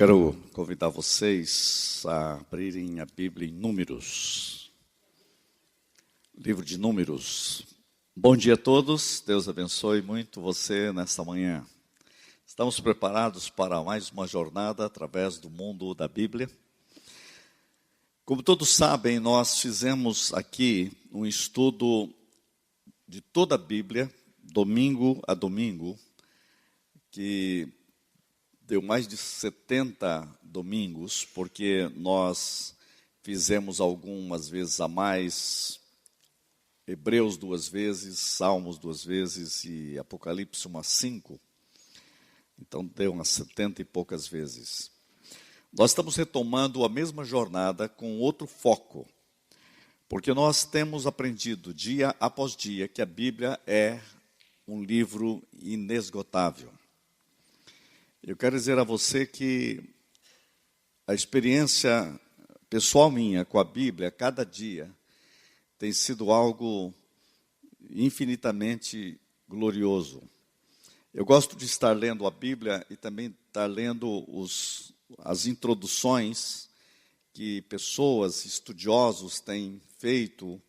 Quero convidar vocês a abrirem a Bíblia em Números. Livro de Números. Bom dia a todos, Deus abençoe muito você nesta manhã. Estamos preparados para mais uma jornada através do mundo da Bíblia. Como todos sabem, nós fizemos aqui um estudo de toda a Bíblia, domingo a domingo, que deu mais de 70 domingos, porque nós fizemos algumas vezes a mais, Hebreus 2 vezes, Salmos 2 vezes e Apocalipse umas 5. Então deu umas 70 e poucas vezes. Nós estamos retomando a mesma jornada com outro foco, porque nós temos aprendido dia após dia que a Bíblia é um livro inesgotável. Eu quero dizer a você que a experiência pessoal minha com a Bíblia, cada dia, tem sido algo infinitamente glorioso. Eu gosto de estar lendo a Bíblia e também estar lendo as introduções que pessoas, estudiosos, têm feito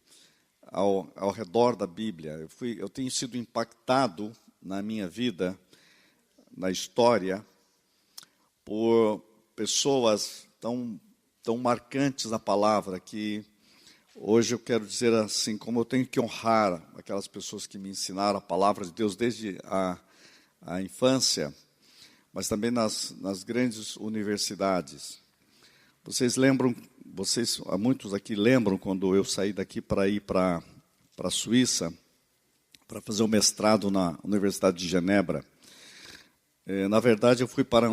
ao redor da Bíblia. Eu tenho sido impactado na minha vida, na história, por pessoas tão marcantes na palavra, que hoje eu quero dizer assim, como eu tenho que honrar aquelas pessoas que me ensinaram a palavra de Deus desde a infância, mas também nas grandes universidades. Muitos aqui lembram quando eu saí daqui para ir para a Suíça, para fazer um mestrado na Universidade de Genebra. Na verdade, eu fui para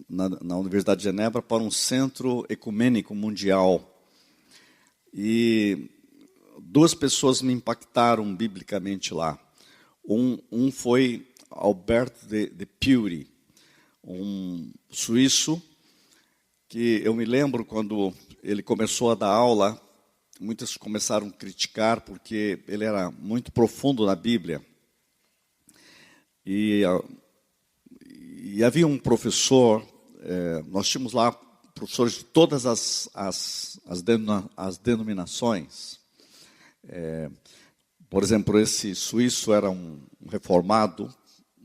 na Universidade de Genebra para um centro ecumênico mundial. E duas pessoas me impactaram biblicamente lá. Um foi Albert de Puy, um suíço, que eu me lembro quando ele começou a dar aula, muitos começaram a criticar porque ele era muito profundo na Bíblia. E havia um professor, nós tínhamos lá professores de todas as denominações. Por exemplo, esse suíço era um reformado,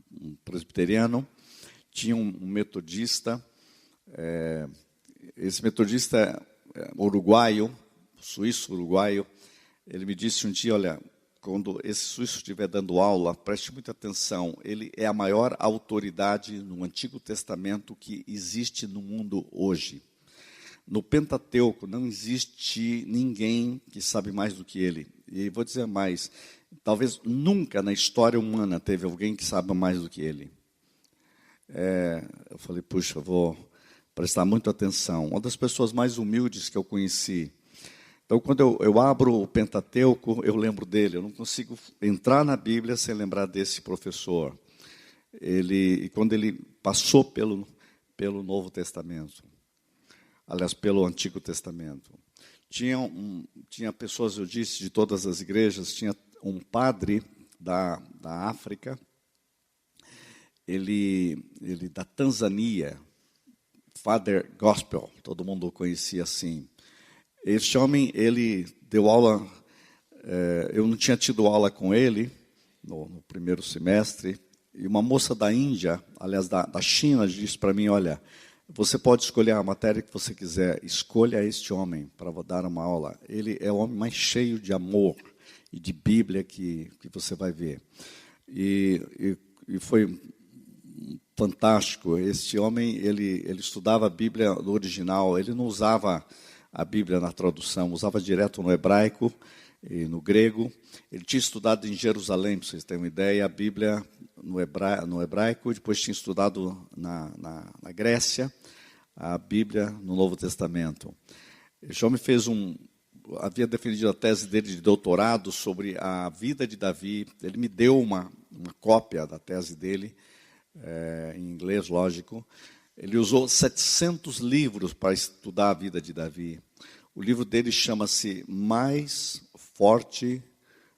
um presbiteriano, tinha um metodista, esse metodista uruguaio, suíço-uruguaio, ele me disse um dia, olha, quando esse suíço estiver dando aula, preste muita atenção, ele é a maior autoridade no Antigo Testamento que existe no mundo hoje. No Pentateuco não existe ninguém que sabe mais do que ele. E vou dizer mais, talvez nunca na história humana teve alguém que saiba mais do que ele. Eu falei, puxa, eu vou prestar muita atenção. Uma das pessoas mais humildes que eu conheci. Então, quando eu abro o Pentateuco, eu lembro dele. Eu não consigo entrar na Bíblia sem lembrar desse professor. Quando ele passou pelo Novo Testamento, aliás, pelo Antigo Testamento. Tinha pessoas, eu disse, de todas as igrejas. Tinha um padre da África, ele da Tanzânia, Father Gospel, todo mundo o conhecia assim. Este homem, ele deu aula, eu não tinha tido aula com ele no primeiro semestre, e uma moça da Índia, aliás, da China, disse para mim, olha, você pode escolher a matéria que você quiser, escolha este homem para dar uma aula. Ele é o homem mais cheio de amor e de Bíblia que você vai ver. E foi fantástico. Este homem, ele estudava a Bíblia no original, ele não usava a Bíblia na tradução, usava direto no hebraico e no grego. Ele tinha estudado em Jerusalém, para vocês terem uma ideia, a Bíblia no hebraico, depois tinha estudado na Grécia, a Bíblia no Novo Testamento. Esse homem havia defendido a tese dele de doutorado sobre a vida de Davi. Ele me deu uma cópia da tese dele, em inglês, lógico. Ele usou 700 livros para estudar a vida de Davi. O livro dele chama-se Mais Forte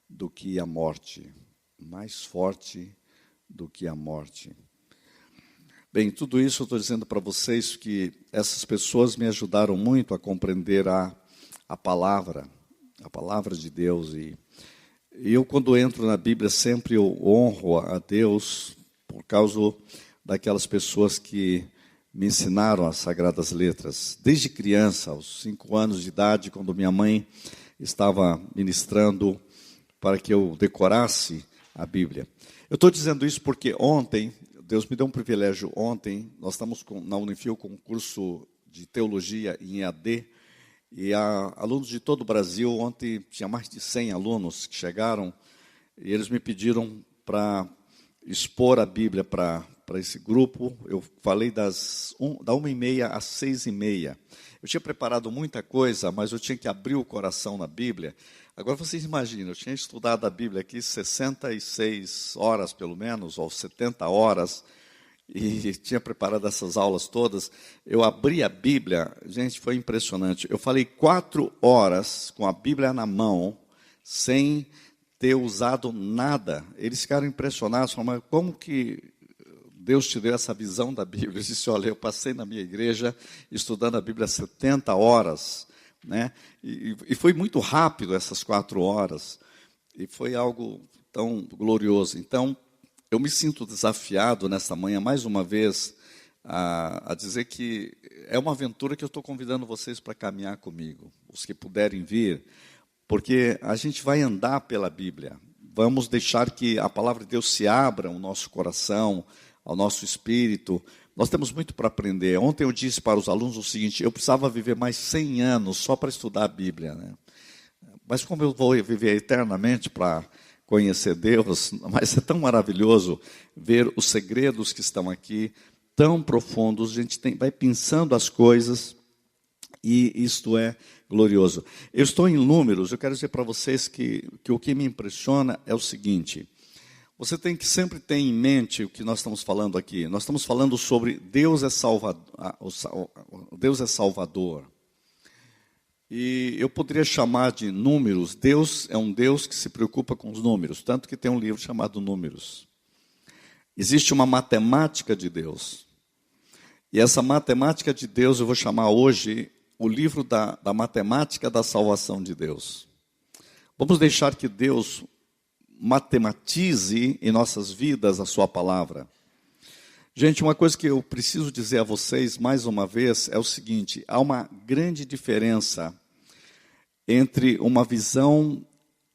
do que a Morte. Mais Forte do que a Morte. Bem, tudo isso eu estou dizendo para vocês que essas pessoas me ajudaram muito a compreender a palavra de Deus. E eu, quando entro na Bíblia, sempre eu honro a Deus por causa daquelas pessoas que me ensinaram as Sagradas Letras. Desde criança, aos 5 anos de idade, quando minha mãe estava ministrando para que eu decorasse a Bíblia. Eu estou dizendo isso porque ontem, Deus me deu um privilégio ontem, nós estamos na Unifil com um curso de teologia em EAD, e alunos de todo o Brasil, ontem tinha mais de 100 alunos que chegaram, e eles me pediram para expor a Bíblia para esse grupo. Eu falei da 1h30 às 6h30. Eu tinha preparado muita coisa, mas eu tinha que abrir o coração na Bíblia. Agora vocês imaginam, eu tinha estudado a Bíblia aqui 66 horas pelo menos, ou 70 horas, e tinha preparado essas aulas todas. Eu abri a Bíblia, gente, foi impressionante. Eu falei 4 horas com a Bíblia na mão, sem ter usado nada. Eles ficaram impressionados, falaram, mas como que Deus te deu essa visão da Bíblia? Eu disse, olha, eu passei na minha igreja estudando a Bíblia 70 horas, né? E foi muito rápido essas 4 horas, e foi algo tão glorioso. Então, eu me sinto desafiado nesta manhã, mais uma vez, a dizer que é uma aventura que eu estou convidando vocês para caminhar comigo, os que puderem vir, porque a gente vai andar pela Bíblia. Vamos deixar que a palavra de Deus se abra ao nosso coração, ao nosso espírito. Nós temos muito para aprender. Ontem eu disse para os alunos o seguinte, eu precisava viver mais 100 anos só para estudar a Bíblia, né? Mas como eu vou viver eternamente para conhecer Deus, mas é tão maravilhoso ver os segredos que estão aqui, tão profundos, a gente vai pensando as coisas, e isto é glorioso. Eu estou em Números, eu quero dizer para vocês que o que me impressiona é o seguinte, você tem que sempre ter em mente o que nós estamos falando aqui. Nós estamos falando sobre Deus é Salvador. E eu poderia chamar de Números, Deus é um Deus que se preocupa com os números, tanto que tem um livro chamado Números. Existe uma matemática de Deus. E essa matemática de Deus eu vou chamar hoje o livro da matemática da salvação de Deus. Vamos deixar que Deus matematize em nossas vidas a sua palavra. Gente, uma coisa que eu preciso dizer a vocês mais uma vez é o seguinte, há uma grande diferença entre uma visão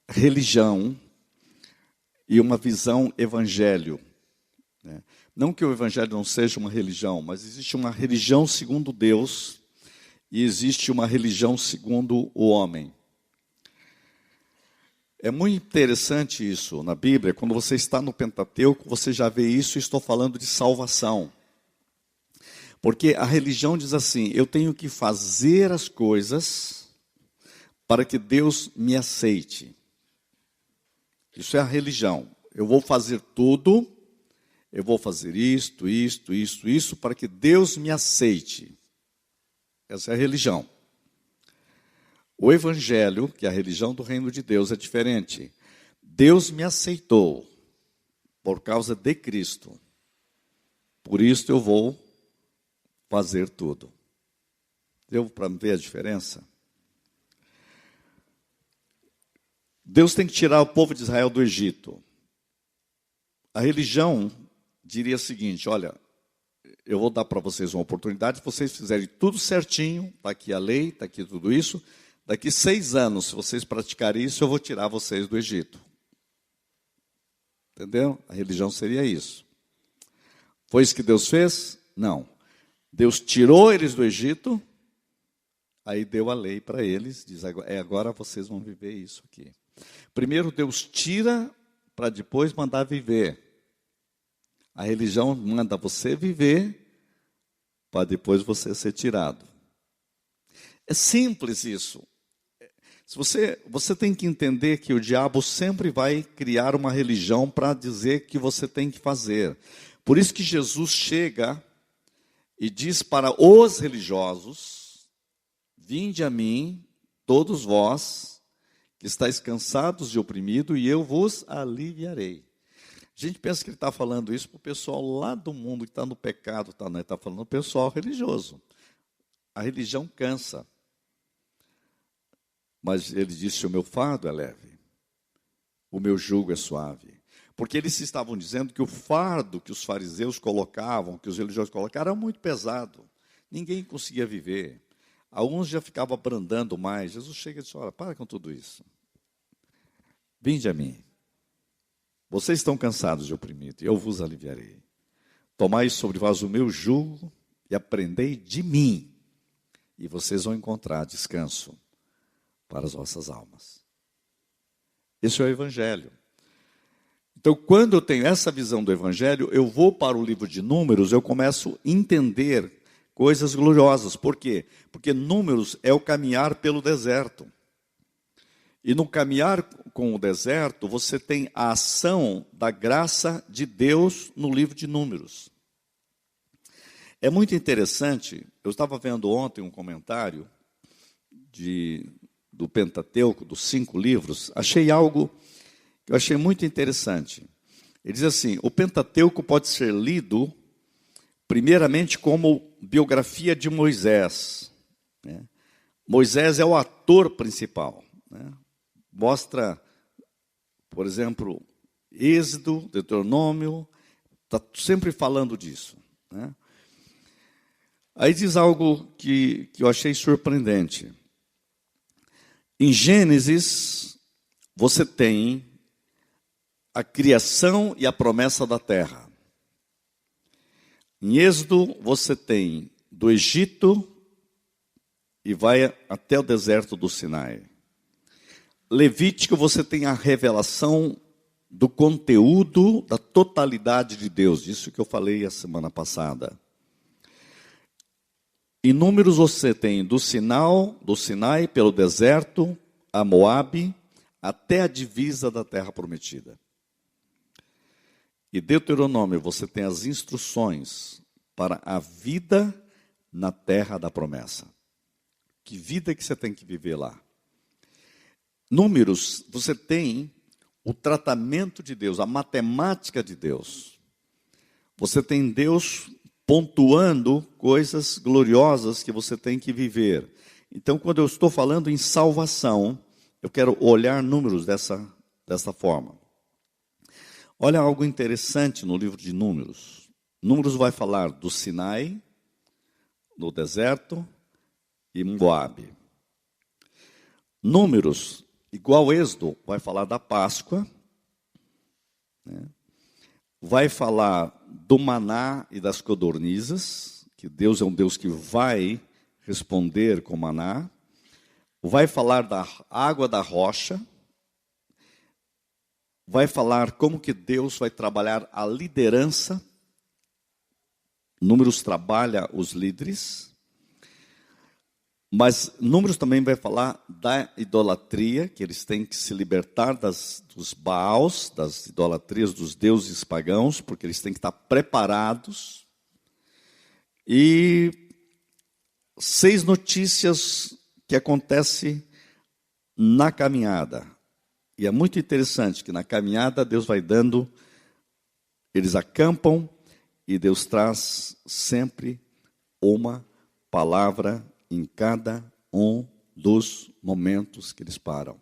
religião e uma visão evangelho. Não que o evangelho não seja uma religião, mas existe uma religião segundo Deus e existe uma religião segundo o homem. É muito interessante isso na Bíblia, quando você está no Pentateuco, você já vê isso, e estou falando de salvação. Porque a religião diz assim, eu tenho que fazer as coisas para que Deus me aceite. Isso é a religião. Eu vou fazer tudo, eu vou fazer isto, para que Deus me aceite. Essa é a religião. O evangelho, que é a religião do reino de Deus, é diferente. Deus me aceitou por causa de Cristo. Por isso eu vou fazer tudo. Deu para ver a diferença? Deus tem que tirar o povo de Israel do Egito. A religião diria o seguinte, olha, eu vou dar para vocês uma oportunidade, se vocês fizerem tudo certinho, está aqui a lei, está aqui tudo isso, daqui 6 anos, se vocês praticarem isso, eu vou tirar vocês do Egito. Entendeu? A religião seria isso. Foi isso que Deus fez? Não. Deus tirou eles do Egito, aí deu a lei para eles, diz, agora vocês vão viver isso aqui. Primeiro Deus tira, para depois mandar viver. A religião manda você viver, para depois você ser tirado. É simples isso. Se você tem que entender que o diabo sempre vai criar uma religião para dizer que você tem que fazer. Por isso que Jesus chega e diz para os religiosos, vinde a mim, todos vós, que estáis cansados e oprimidos, e eu vos aliviarei. A gente pensa que ele está falando isso para o pessoal lá do mundo que está no pecado, tá, né? Está falando para o pessoal religioso. A religião cansa. Mas ele disse, o meu fardo é leve, o meu jugo é suave. Porque eles estavam dizendo que o fardo que os fariseus colocavam, que os religiosos colocaram, era muito pesado. Ninguém conseguia viver. Alguns já ficavam brandando mais. Jesus chega e diz, olha, para com tudo isso. Vinde a mim. Vocês estão cansados de oprimido, e eu vos aliviarei. Tomai sobre vós o meu jugo e aprendei de mim, e vocês vão encontrar descanso para as vossas almas. Esse é o Evangelho. Então, quando eu tenho essa visão do Evangelho, eu vou para o livro de Números, eu começo a entender coisas gloriosas. Por quê? Porque Números é o caminhar pelo deserto. E no caminhar com o deserto, você tem a ação da graça de Deus no livro de Números. É muito interessante, eu estava vendo ontem um comentário do Pentateuco, dos 5 livros, achei algo que eu achei muito interessante. Ele diz assim, o Pentateuco pode ser lido, primeiramente, como biografia de Moisés. Né? Moisés é o ator principal. Né? Mostra, por exemplo, Êxodo, Deuteronômio, está sempre falando disso. Né? Aí diz algo que eu achei surpreendente. Em Gênesis, você tem a criação e a promessa da terra. Em Êxodo, você tem do Egito e vai até o deserto do Sinai. Levítico, você tem a revelação do conteúdo, da totalidade de Deus. Isso que eu falei a semana passada. Em Números, você tem do Sinai, pelo deserto, a Moabe, até a divisa da terra prometida. E Deuteronômio, você tem as instruções para a vida na terra da promessa. Que vida que você tem que viver lá? Números, você tem o tratamento de Deus, a matemática de Deus. Você tem Deus pontuando coisas gloriosas que você tem que viver. Então, quando eu estou falando em salvação, eu quero olhar Números dessa forma. Olha algo interessante no livro de Números. Números vai falar do Sinai, do deserto e Moabe. Números, igual Êxodo, vai falar da Páscoa, né? Vai falar do maná e das codornizes, que Deus é um Deus que vai responder com maná. Vai falar da água da rocha. Vai falar como que Deus vai trabalhar a liderança. Números trabalha os líderes. Mas Números também vai falar da idolatria, que eles têm que se libertar dos Baals, das idolatrias dos deuses pagãos, porque eles têm que estar preparados. E 6 notícias que acontecem na caminhada. E é muito interessante que na caminhada Deus vai dando, eles acampam e Deus traz sempre uma palavra em cada um dos momentos que eles param.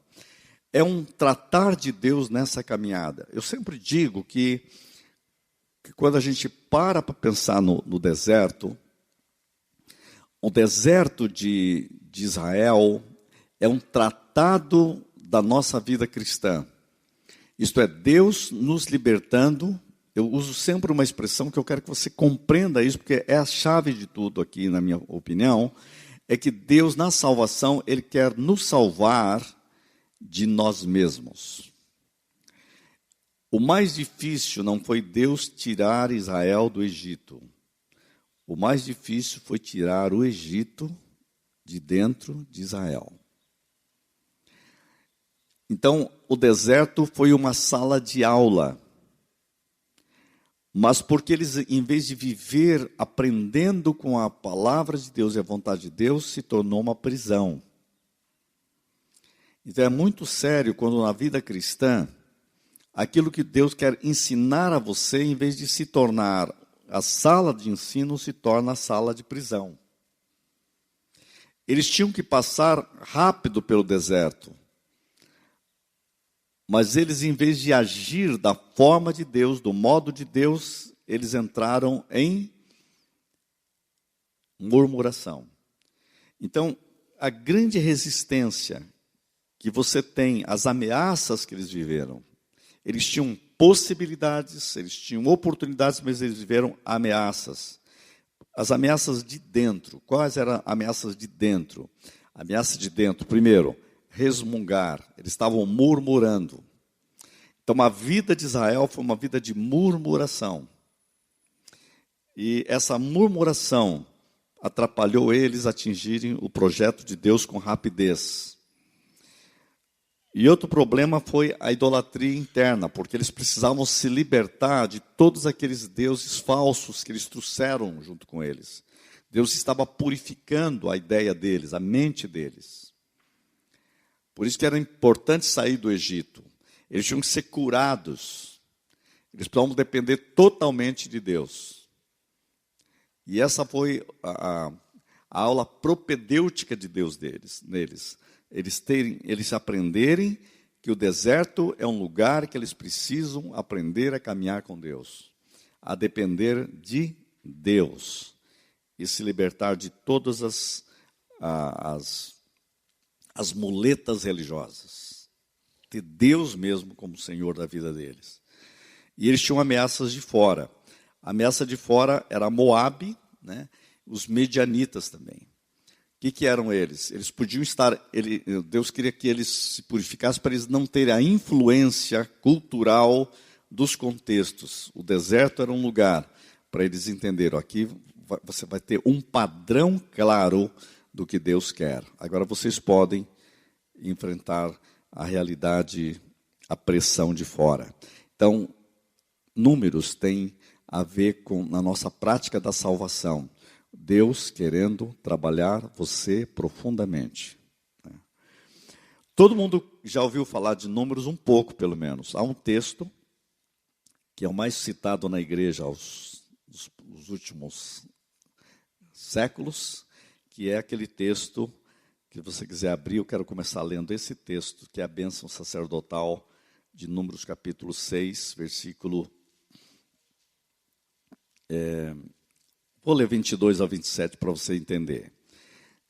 É um tratar de Deus nessa caminhada. Eu sempre digo que quando a gente para pensar no deserto, o deserto de Israel é um tratado da nossa vida cristã. Isto é, Deus nos libertando. Eu uso sempre uma expressão que eu quero que você compreenda isso, porque é a chave de tudo aqui, na minha opinião, é que Deus, na salvação, Ele quer nos salvar de nós mesmos. O mais difícil não foi Deus tirar Israel do Egito. O mais difícil foi tirar o Egito de dentro de Israel. Então, o deserto foi uma sala de aula. Mas porque eles, em vez de viver aprendendo com a palavra de Deus e a vontade de Deus, se tornou uma prisão. Então é muito sério quando na vida cristã aquilo que Deus quer ensinar a você, em vez de se tornar a sala de ensino, se torna a sala de prisão. Eles tinham que passar rápido pelo deserto. Mas eles, em vez de agir da forma de Deus, do modo de Deus, eles entraram em murmuração. Então, a grande resistência que você tem às ameaças que eles viveram, eles tinham possibilidades, eles tinham oportunidades, mas eles viveram ameaças. As ameaças de dentro. Quais eram as ameaças de dentro? A ameaça de dentro, primeiro, resmungar. Eles estavam murmurando. Então, a vida de Israel foi uma vida de murmuração. E essa murmuração atrapalhou eles atingirem o projeto de Deus com rapidez. E outro problema foi a idolatria interna, porque eles precisavam se libertar de todos aqueles deuses falsos que eles trouxeram junto com eles. Deus estava purificando a ideia deles, a mente deles. Por isso que era importante sair do Egito. Eles tinham que ser curados. Eles precisavam depender totalmente de Deus. E essa foi a aula propedêutica de Deus neles. Eles aprenderem que o deserto é um lugar que eles precisam aprender a caminhar com Deus. A depender de Deus. E se libertar de todas as muletas religiosas. Ter Deus mesmo como Senhor da vida deles. E eles tinham ameaças de fora. A ameaça de fora era Moabe, né? Os medianitas também. O que eram eles? Eles podiam estar... Deus queria que eles se purificassem para eles não terem a influência cultural dos contextos. O deserto era um lugar para eles entenderem. Aqui você vai ter um padrão claro do que Deus quer. Agora vocês podem enfrentar a realidade, a pressão de fora. Então, números têm a ver com na nossa prática da salvação. Deus querendo trabalhar você profundamente. Todo mundo já ouviu falar de números um pouco, pelo menos. Há um texto que é o mais citado na igreja os últimos séculos, que é aquele texto que você quiser abrir, eu quero começar lendo esse texto, que é a bênção sacerdotal de Números capítulo 6, versículo... vou ler 22 ao 27 para você entender.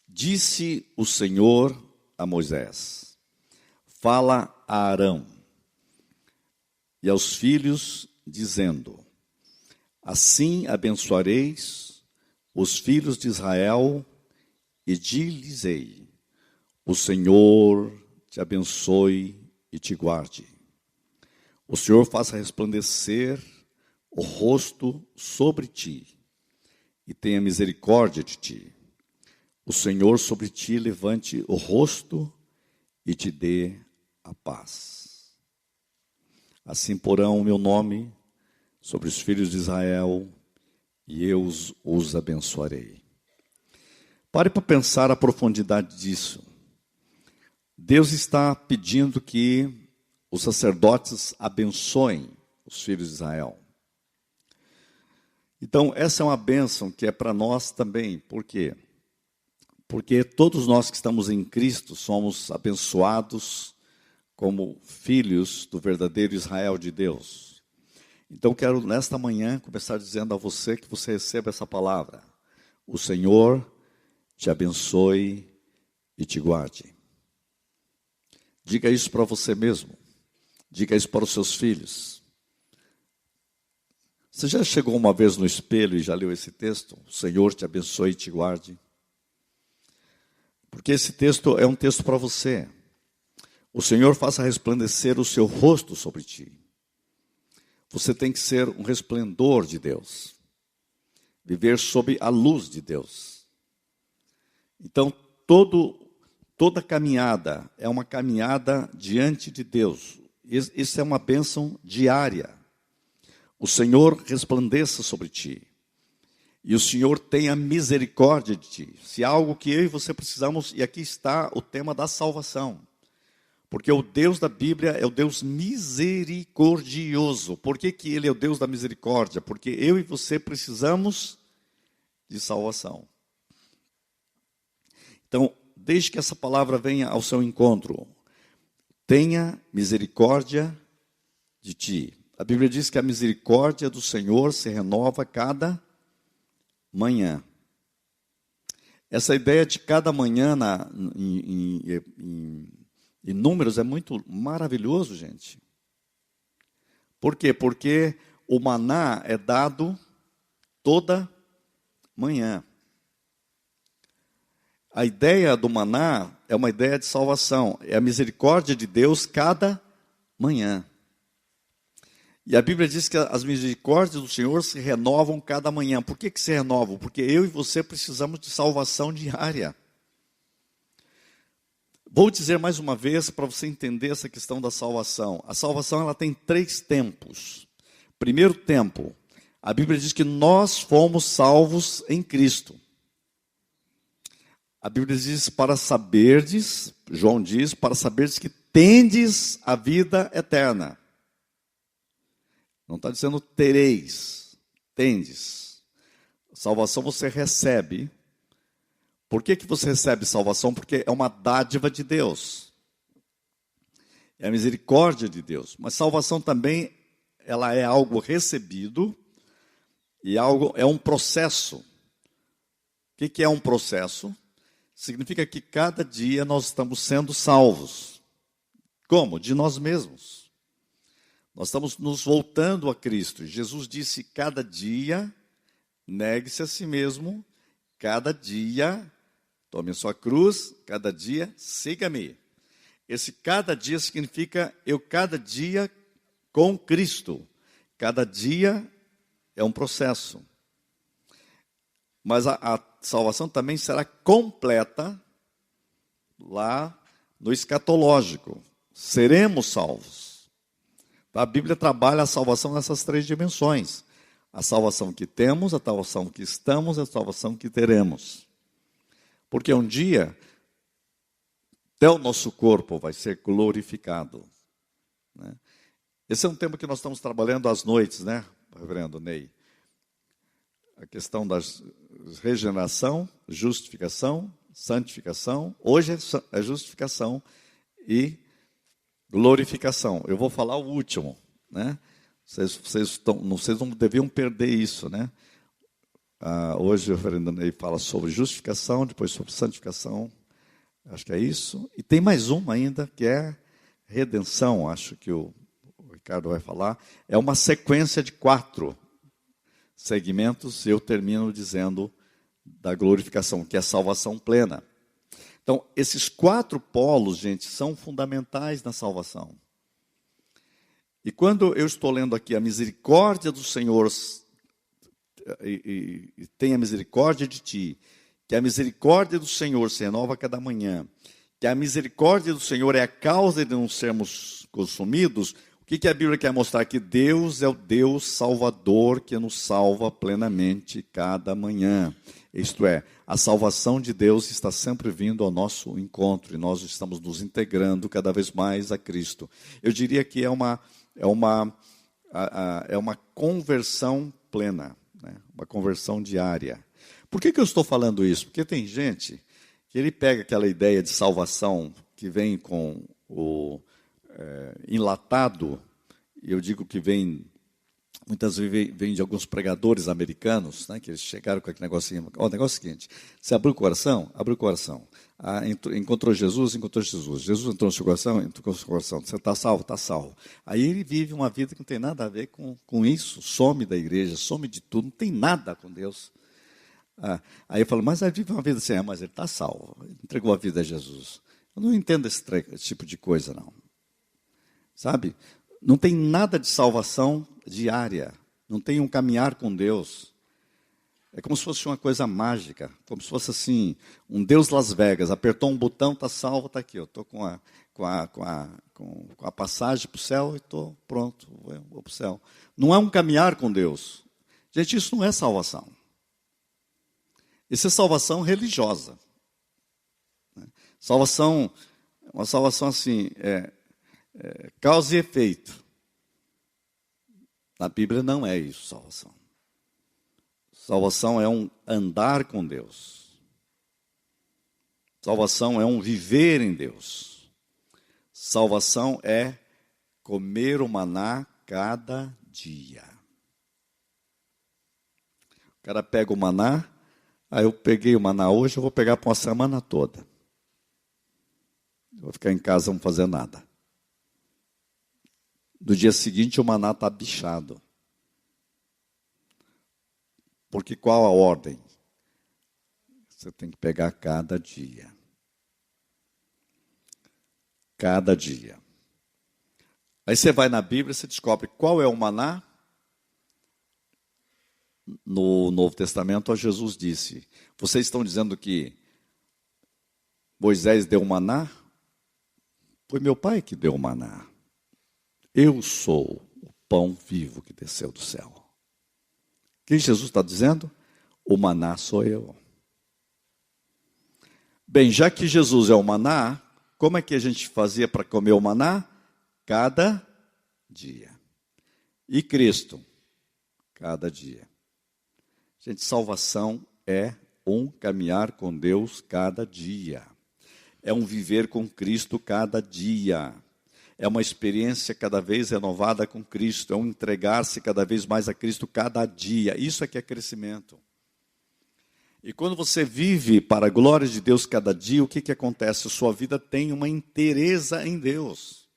Disse o Senhor a Moisés, fala a Arão e aos filhos, dizendo, assim abençoareis os filhos de Israel e dir-lhes-ei, o Senhor te abençoe e te guarde. O Senhor faça resplandecer o rosto sobre ti e tenha misericórdia de ti. O Senhor sobre ti levante o rosto e te dê a paz. Assim porão o meu nome sobre os filhos de Israel e eu os abençoarei. Pare para pensar a profundidade disso. Deus está pedindo que os sacerdotes abençoem os filhos de Israel. Então, essa é uma bênção que é para nós também. Por quê? Porque todos nós que estamos em Cristo somos abençoados como filhos do verdadeiro Israel de Deus. Então, quero nesta manhã começar dizendo a você que você receba essa palavra. O Senhor te abençoe e te guarde. Diga isso para você mesmo. Diga isso para os seus filhos. Você já chegou uma vez no espelho e já leu esse texto? O Senhor te abençoe e te guarde. Porque esse texto é um texto para você. O Senhor faça resplandecer o seu rosto sobre ti. Você tem que ser um resplendor de Deus. Viver sob a luz de Deus. Então, toda caminhada é uma caminhada diante de Deus. Isso é uma bênção diária. O Senhor resplandeça sobre ti. E o Senhor tenha misericórdia de ti. Se há algo que eu e você precisamos, e aqui está o tema da salvação. Porque o Deus da Bíblia é o Deus misericordioso. Por que Ele é o Deus da misericórdia? Porque eu e você precisamos de salvação. Então, desde que essa palavra venha ao seu encontro, tenha misericórdia de ti. A Bíblia diz que a misericórdia do Senhor se renova cada manhã. Essa ideia de cada manhã em Números é muito maravilhoso, gente. Por quê? Porque o maná é dado toda manhã. A ideia do maná é uma ideia de salvação. É a misericórdia de Deus cada manhã. E a Bíblia diz que as misericórdias do Senhor se renovam cada manhã. Por que se renovam? Porque eu e você precisamos de salvação diária. Vou dizer mais uma vez para você entender essa questão da salvação. A salvação ela tem 3 tempos. Primeiro tempo, a Bíblia diz que nós fomos salvos em Cristo. A Bíblia diz para saberdes, João diz, para saberdes que tendes a vida eterna. Não está dizendo tereis, tendes. Salvação você recebe. Por que você recebe salvação? Porque é uma dádiva de Deus. É a misericórdia de Deus. Mas salvação também, ela é algo recebido e é um processo. O que é um processo? Significa que cada dia nós estamos sendo salvos. Como? De nós mesmos. Nós estamos nos voltando a Cristo. Jesus disse, cada dia, negue-se a si mesmo, cada dia, tome a sua cruz, cada dia, siga-me. Esse cada dia significa eu cada dia com Cristo. Cada dia é um processo. Mas a salvação também será completa lá no escatológico. Seremos salvos. A Bíblia trabalha a salvação nessas 3 dimensões. A salvação que temos, a salvação que estamos, a salvação que teremos. Porque um dia, até o nosso corpo vai ser glorificado. Né? Esse é um tema que nós estamos trabalhando às noites, né, reverendo Ney? A questão da regeneração, justificação, santificação. Hoje é justificação e glorificação. Eu vou falar o último, né? Vocês não deviam perder isso, né? Hoje o reverendo Ney fala sobre justificação, depois sobre santificação. Acho que é isso. E tem mais uma ainda, que é redenção. Acho que o Ricardo vai falar. É uma sequência de 4 segmentos. Eu termino dizendo da glorificação, que é a salvação plena. Então, esses 4 polos, gente, são fundamentais na salvação. E quando eu estou lendo aqui a misericórdia do Senhor, e tenha misericórdia de ti, que a misericórdia do Senhor se renova a cada manhã, que a misericórdia do Senhor é a causa de não sermos consumidos, o que a Bíblia quer mostrar? Que Deus é o Deus salvador que nos salva plenamente cada manhã. Isto é, a salvação de Deus está sempre vindo ao nosso encontro e nós estamos nos integrando cada vez mais a Cristo. Eu diria que é uma conversão plena, né? Uma conversão diária. Por que eu estou falando isso? Porque tem gente que ele pega aquela ideia de salvação que vem com o enlatado, e eu digo que muitas vezes vem de alguns pregadores americanos, né, que eles chegaram com aquele negocinho. O negócio é o seguinte: você abriu o coração? Abriu o coração. Encontrou Jesus? Encontrou Jesus. Jesus entrou no seu coração? Entrou no seu coração. Você está salvo? Está salvo. Aí ele vive uma vida que não tem nada a ver com isso. Some da igreja, some de tudo, não tem nada com Deus. Aí eu falo, mas ele vive uma vida assim, mas ele está salvo. Ele entregou a vida a Jesus. Eu não entendo esse tipo de coisa, não. Sabe? Não tem nada de salvação diária. Não tem um caminhar com Deus. É como se fosse uma coisa mágica. Como se fosse assim, um Deus Las Vegas. Apertou um botão, está salvo, está aqui. Eu estou com a passagem para o céu e estou pronto, vou para o céu. Não é um caminhar com Deus. Gente, isso não é salvação. Isso é salvação religiosa. Salvação Uma salvação assim, causa e efeito. Na Bíblia não é isso, salvação. Salvação é um andar com Deus. Salvação é um viver em Deus. Salvação é comer o maná cada dia. O cara pega o maná, eu peguei o maná hoje, eu vou pegar para uma semana toda. Eu vou ficar em casa, não fazer nada. No dia seguinte o maná está bichado. Porque qual a ordem? Você tem que pegar cada dia. Cada dia. Aí você vai na Bíblia e você descobre qual é o maná. No Novo Testamento, Jesus disse: vocês estão dizendo que Moisés deu o maná? Foi meu pai que deu o maná. Eu sou o pão vivo que desceu do céu. O que Jesus está dizendo? O maná sou eu. Bem, já que Jesus é o maná, como é que a gente fazia para comer o maná? Cada dia. E Cristo? Cada dia. Gente, salvação é um caminhar com Deus cada dia. É um viver com Cristo cada dia. É uma experiência cada vez renovada com Cristo. É um entregar-se cada vez mais a Cristo cada dia. Isso é que é crescimento. E quando você vive para a glória de Deus cada dia, o que acontece? A sua vida tem uma inteireza em Deus.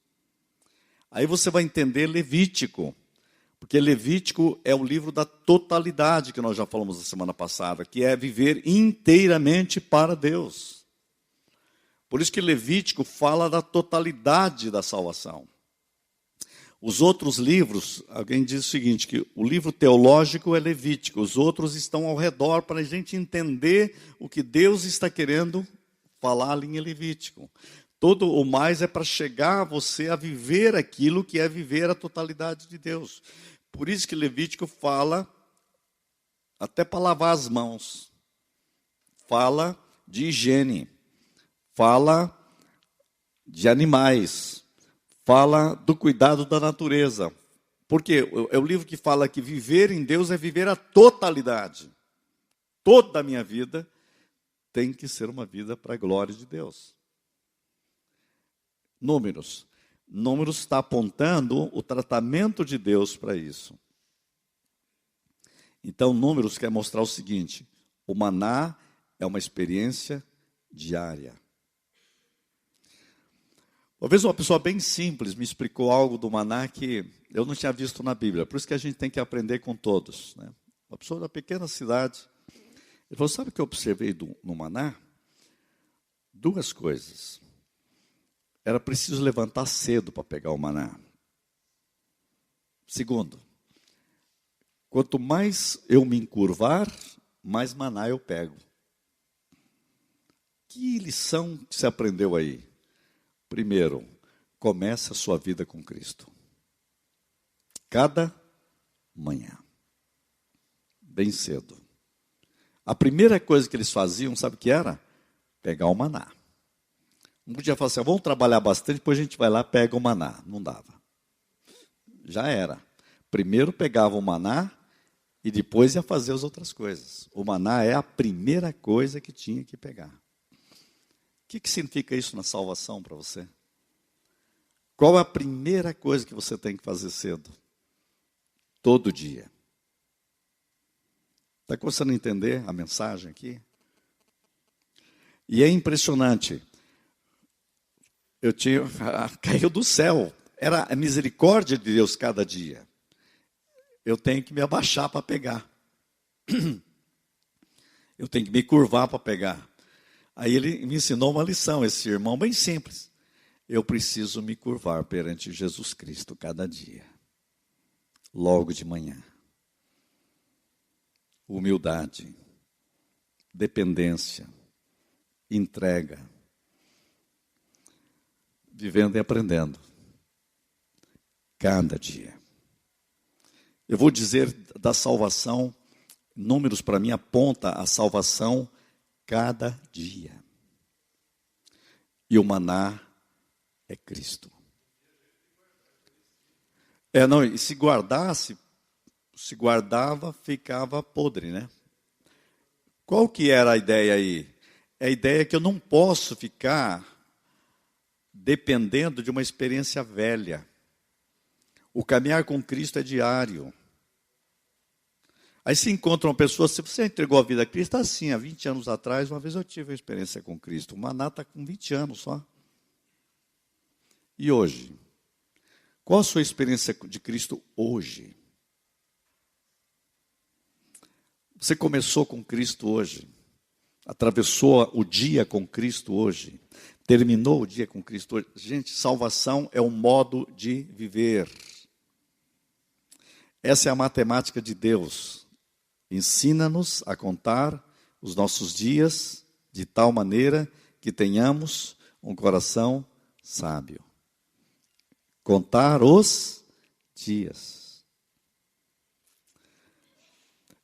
Aí você vai entender Levítico. Porque Levítico é o livro da totalidade, que nós já falamos na semana passada, que é viver inteiramente para Deus. Por isso que Levítico fala da totalidade da salvação. Os outros livros, alguém diz o seguinte, que o livro teológico é Levítico, os outros estão ao redor para a gente entender o que Deus está querendo falar ali em Levítico. Todo o mais é para chegar a você a viver aquilo que é viver a totalidade de Deus. Por isso que Levítico fala até para lavar as mãos. Fala de higiene. Fala de animais. Fala do cuidado da natureza. Porque é o livro que fala que viver em Deus é viver a totalidade. Toda a minha vida tem que ser uma vida para a glória de Deus. Números. Números está apontando o tratamento de Deus para isso. Então, Números quer mostrar o seguinte: o maná é uma experiência diária. Uma vez uma pessoa bem simples me explicou algo do maná que eu não tinha visto na Bíblia. Por isso que a gente tem que aprender com todos, né? Uma pessoa da pequena cidade. Ele falou: sabe o que eu observei no maná? Duas coisas. Era preciso levantar cedo para pegar o maná. Segundo, quanto mais eu me encurvar, mais maná eu pego. Que lição que você aprendeu aí? Primeiro, comece a sua vida com Cristo. Cada manhã. Bem cedo. A primeira coisa que eles faziam, sabe o que era? Pegar o maná. Não podia falar assim: vamos trabalhar bastante, depois a gente vai lá e pega o maná. Não dava. Já era. Primeiro pegava o maná e depois ia fazer as outras coisas. O maná é a primeira coisa que tinha que pegar. O que significa isso na salvação para você? Qual é a primeira coisa que você tem que fazer cedo? Todo dia. Está começando a entender a mensagem aqui? E é impressionante. Caiu do céu. Era a misericórdia de Deus cada dia. Eu tenho que me abaixar para pegar. Eu tenho que me curvar para pegar. Aí ele me ensinou uma lição, esse irmão bem simples. Eu preciso me curvar perante Jesus Cristo cada dia. Logo de manhã. Humildade. Dependência. Entrega. Vivendo e aprendendo. Cada dia. Eu vou dizer da salvação, Números para mim aponta a salvação cada dia. E o maná é Cristo. Não, e se guardava, ficava podre, né? Qual que era a ideia aí? É a ideia que eu não posso ficar dependendo de uma experiência velha. O caminhar com Cristo é diário. Aí se encontra uma pessoa, se você entregou a vida a Cristo, assim, há 20 anos atrás, uma vez eu tive uma experiência com Cristo. O Maná está com 20 anos só. E hoje? Qual a sua experiência de Cristo hoje? Você começou com Cristo hoje? Atravessou o dia com Cristo hoje? Terminou o dia com Cristo hoje? Gente, salvação é um modo de viver. Essa é a matemática de Deus. Ensina-nos a contar os nossos dias de tal maneira que tenhamos um coração sábio. Contar os dias.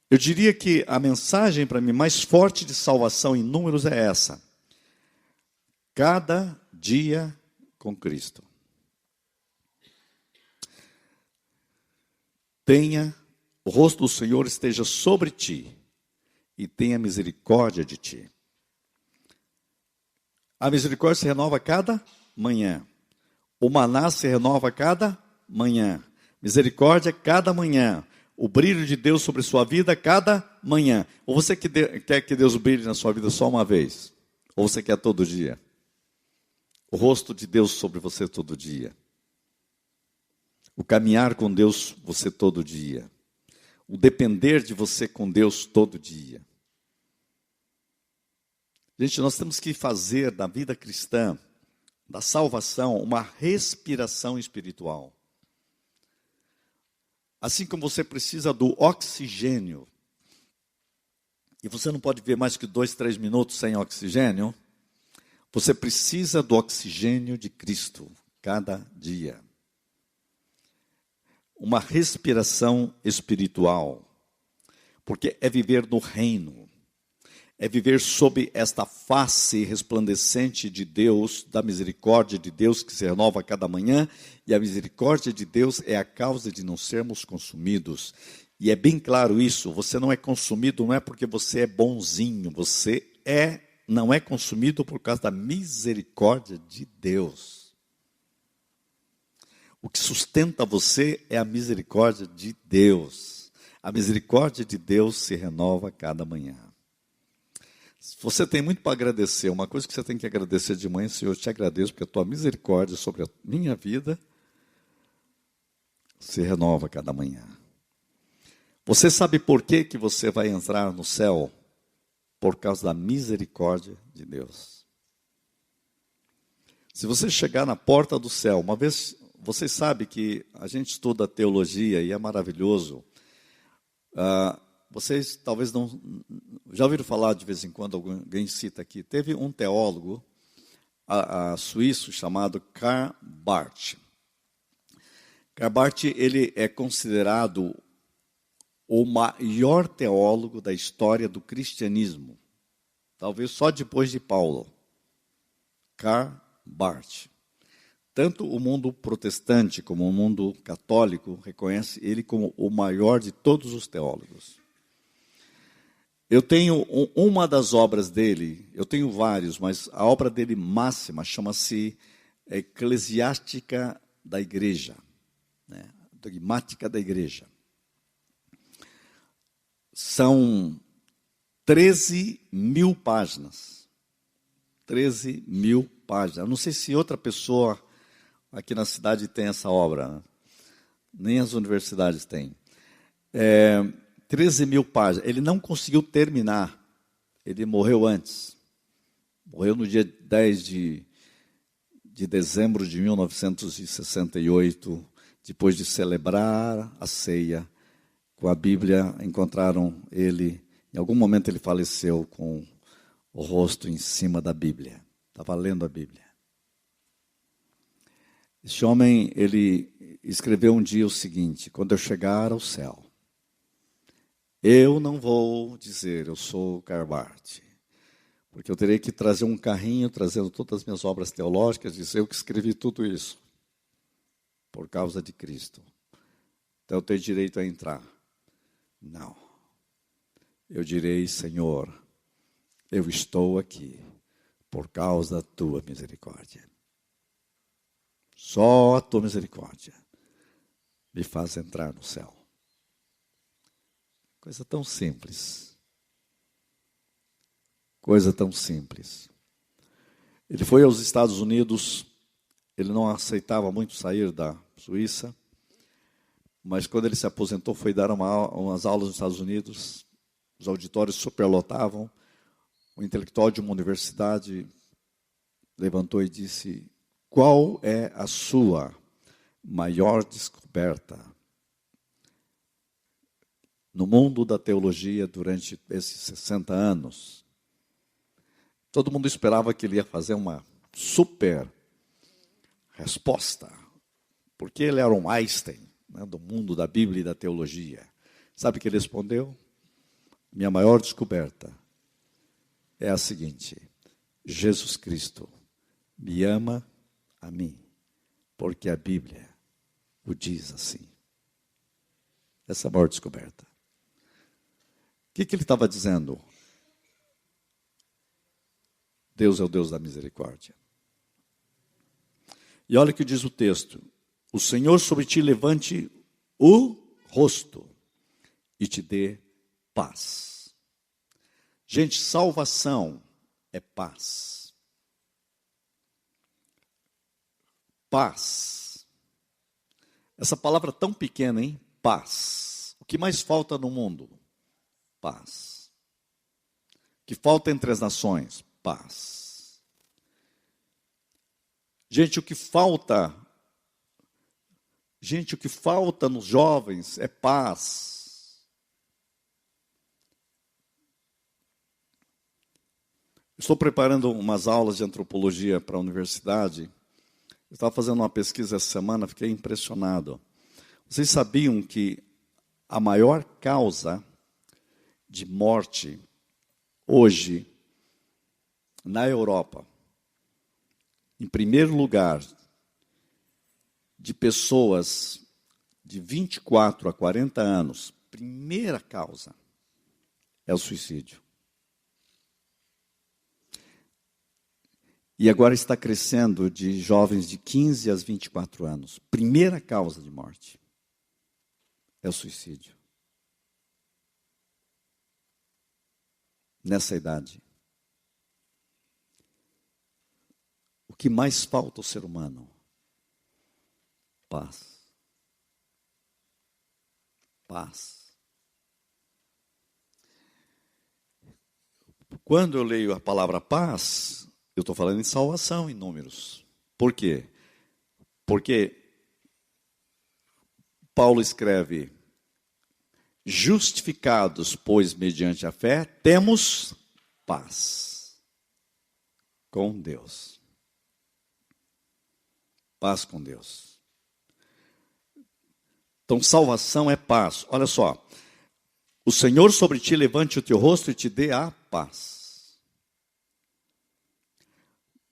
Eu diria que a mensagem para mim mais forte de salvação em números é essa. Cada dia com Cristo. O rosto do Senhor esteja sobre ti e tenha misericórdia de ti. A misericórdia se renova a cada manhã. O maná se renova a cada manhã. Misericórdia cada manhã. O brilho de Deus sobre sua vida cada manhã. Ou você quer que Deus brilhe na sua vida só uma vez? Ou você quer todo dia? O rosto de Deus sobre você todo dia. O caminhar com Deus você todo dia. O depender de você com Deus todo dia. Gente, nós temos que fazer da vida cristã, da salvação, uma respiração espiritual. Assim como você precisa do oxigênio, e você não pode ver mais que 2, 3 minutos sem oxigênio, você precisa do oxigênio de Cristo, cada dia. Uma respiração espiritual, porque é viver no reino, é viver sob esta face resplandecente de Deus, da misericórdia de Deus que se renova a cada manhã, e a misericórdia de Deus é a causa de não sermos consumidos. E é bem claro isso, você não é consumido não é porque você é bonzinho, você não é consumido por causa da misericórdia de Deus. O que sustenta você é a misericórdia de Deus. A misericórdia de Deus se renova a cada manhã. Você tem muito para agradecer. Uma coisa que você tem que agradecer de manhã, Senhor, eu te agradeço porque a tua misericórdia sobre a minha vida se renova a cada manhã. Você sabe por que você vai entrar no céu? Por causa da misericórdia de Deus. Se você chegar na porta do céu, uma vez, você sabe que a gente estuda teologia e é maravilhoso. Vocês talvez não... Já ouviram falar de vez em quando, alguém cita aqui. Teve um teólogo suíço chamado Karl Barth. Karl Barth, ele é considerado o maior teólogo da história do cristianismo. Talvez só depois de Paulo. Karl Barth. Tanto o mundo protestante como o mundo católico reconhece ele como o maior de todos os teólogos. Eu tenho uma das obras dele, eu tenho vários, mas a obra dele máxima chama-se Eclesiástica da Igreja, né? Dogmática da Igreja. São 13.000 páginas. 13.000 páginas. Eu não sei se outra pessoa aqui na cidade tem essa obra, né? Nem as universidades têm. 13.000 páginas. Ele não conseguiu terminar. Ele morreu antes. Morreu no dia 10 de dezembro de 1968, depois de celebrar a ceia com a Bíblia. Encontraram ele, em algum momento ele faleceu com o rosto em cima da Bíblia. Estava lendo a Bíblia. Esse homem, ele escreveu um dia o seguinte: quando eu chegar ao céu, eu não vou dizer eu sou Karl Barth, Porque eu teria que trazer um carrinho, trazendo todas as minhas obras teológicas, dizer eu que escrevi tudo isso, por causa de Cristo. Então eu tenho direito a entrar. Não. Eu direi, Senhor, eu estou aqui por causa da tua misericórdia. Só a tua misericórdia me faz entrar no céu. Coisa tão simples. Coisa tão simples. Ele foi aos Estados Unidos, ele não aceitava muito sair da Suíça, mas quando ele se aposentou, foi dar umas aulas nos Estados Unidos, os auditórios superlotavam, o intelectual de uma universidade levantou e disse, qual é a sua maior descoberta no mundo da teologia durante esses 60 anos? Todo mundo esperava que ele ia fazer uma super resposta, porque ele era um Einstein, né, do mundo da Bíblia e da teologia. Sabe o que ele respondeu? Minha maior descoberta é a seguinte: Jesus Cristo me ama a mim, porque a Bíblia o diz assim. Essa é a maior descoberta. O que ele estava dizendo? Deus é o Deus da misericórdia. E olha o que diz o texto. O Senhor sobre ti levante o rosto e te dê paz. Gente, salvação é paz. Paz. Essa palavra tão pequena, hein? Paz. O que mais falta no mundo? Paz. O que falta entre as nações? Paz. Gente, o que falta nos jovens é paz. Estou preparando umas aulas de antropologia para a universidade. Eu estava fazendo uma pesquisa essa semana, fiquei impressionado. Vocês sabiam que a maior causa de morte hoje na Europa, em primeiro lugar, de pessoas de 24 a 40 anos, primeira causa é o suicídio. E agora está crescendo de jovens de 15 a 24 anos. Primeira causa de morte é o suicídio. Nessa idade. O que mais falta ao ser humano? Paz. Paz. Quando eu leio a palavra paz, eu estou falando em salvação em números. Por quê? Porque Paulo escreve, justificados, pois, mediante a fé, temos paz com Deus. Paz com Deus. Então, salvação é paz. Olha só. O Senhor sobre ti levante o teu rosto e te dê a paz.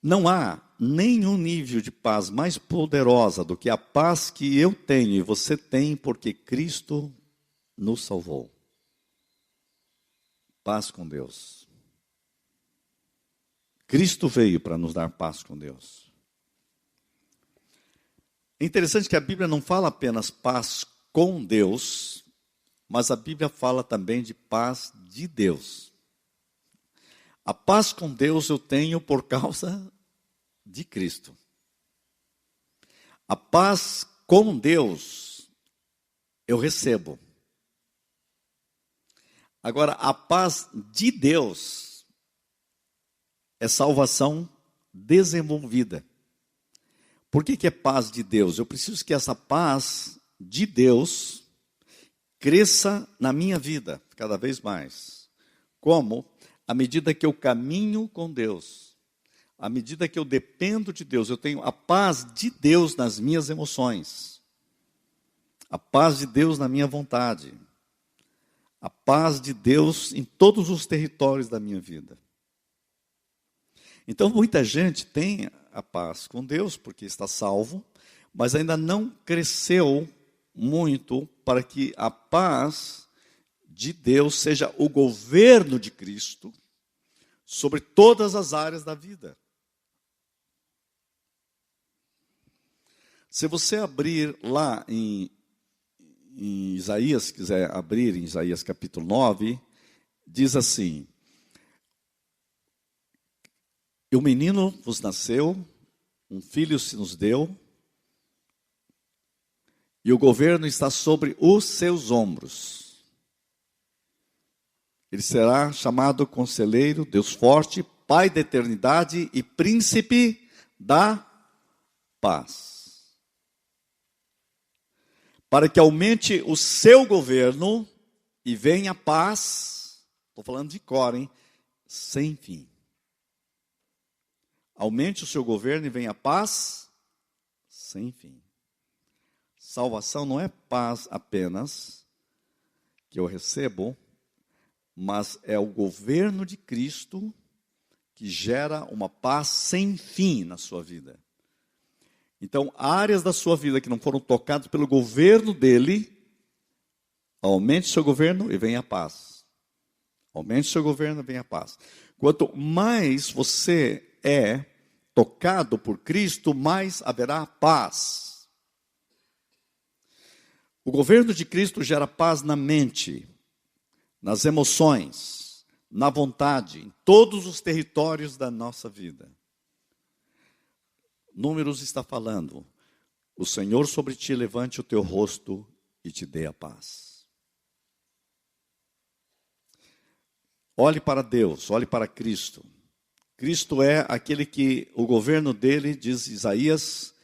Não há nenhum nível de paz mais poderosa do que a paz que eu tenho e você tem, porque Cristo nos salvou. Paz com Deus. Cristo veio para nos dar paz com Deus. É interessante que a Bíblia não fala apenas paz com Deus, mas a Bíblia fala também de paz de Deus. A paz com Deus eu tenho por causa de Cristo. A paz com Deus eu recebo. Agora, a paz de Deus é salvação desenvolvida. Por que é paz de Deus? Eu preciso que essa paz de Deus cresça na minha vida cada vez mais. Como? À medida que eu caminho com Deus, à medida que eu dependo de Deus, eu tenho a paz de Deus nas minhas emoções, a paz de Deus na minha vontade, a paz de Deus em todos os territórios da minha vida. Então, muita gente tem a paz com Deus, porque está salvo, mas ainda não cresceu muito para que a paz de Deus seja o governo de Cristo sobre todas as áreas da vida. Se você abrir lá em Isaías, se quiser abrir em Isaías capítulo 9, diz assim: E um menino vos nasceu, um filho se nos deu, e o governo está sobre os seus ombros. Ele será chamado Conselheiro, Deus Forte, Pai da Eternidade e Príncipe da Paz. Para que aumente o seu governo e venha paz, estou falando de cor, hein? Sem fim. Aumente o seu governo e venha paz sem fim. Salvação não é paz apenas que eu recebo, mas é o governo de Cristo que gera uma paz sem fim na sua vida. Então, áreas da sua vida que não foram tocadas pelo governo dele, aumente seu governo e venha a paz. Aumente seu governo e venha a paz. Quanto mais você é tocado por Cristo, mais haverá paz. O governo de Cristo gera paz na mente, nas emoções, na vontade, em todos os territórios da nossa vida. Números está falando: o Senhor sobre ti levante o teu rosto e te dê a paz. Olhe para Deus, olhe para Cristo. Cristo é aquele que o governo dele, diz Isaías,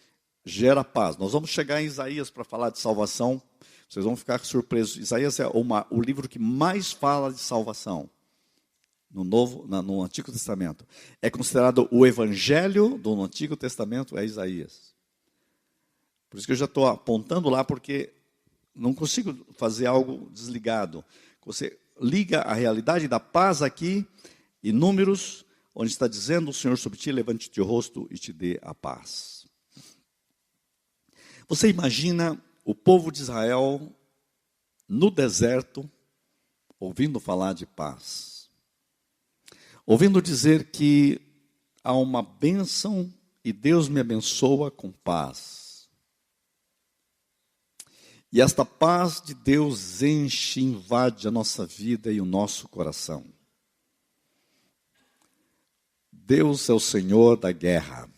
gera paz. Nós vamos chegar em Isaías para falar de salvação. Vocês vão ficar surpresos. Isaías é o livro que mais fala de salvação no Antigo Testamento. É considerado o evangelho do Antigo Testamento, é Isaías. Por isso que eu já estou apontando lá, porque não consigo fazer algo desligado. Você liga a realidade da paz aqui, e Números, onde está dizendo: o Senhor sobre ti, levante-te o rosto e te dê a paz. Você imagina o povo de Israel no deserto, ouvindo falar de paz. Ouvindo dizer que há uma bênção e Deus me abençoa com paz. E esta paz de Deus enche, invade a nossa vida e o nosso coração. Deus é o Senhor da guerra.